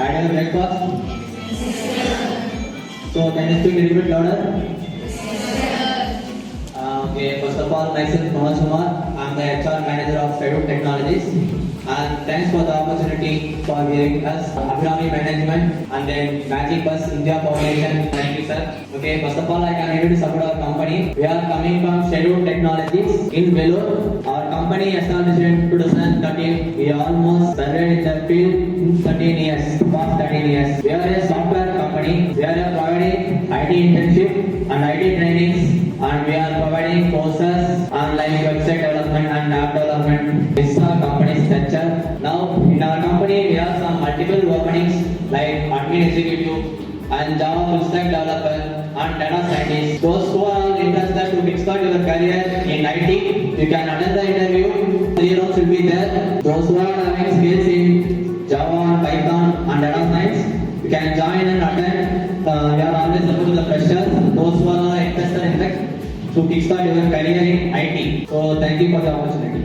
Had your breakfast? So can you speak a little bit louder? Okay, first of all, myself Manoj Kumar. I'm the HR manager of Strydo Technologies. And thanks for the opportunity for hearing us, Abirami management, and then Magic Bus India Foundation. Thank you, sir. Okay, first of all, I can introduce about our company. We are coming from Strydo Technologies in Vellore. Our company established in 2013. We almost started in the field in 13 years, past 13 years. We are a software company. We are providing IT internship and IT trainings, and we are providing courses on like website development and app development. This is our company structure. Now, in our company, we have some multiple openings like admin executive and Java full stack developer and data scientist. Those who are interested to kickstart your career in IT, you can attend the interview. 3 rounds will be there. Those who are having skills in Java, Python, and data science, you can join and attend. We are always looking to the freshers. Those who are interested in that to kickstart your career in IT. So thank you for the opportunity.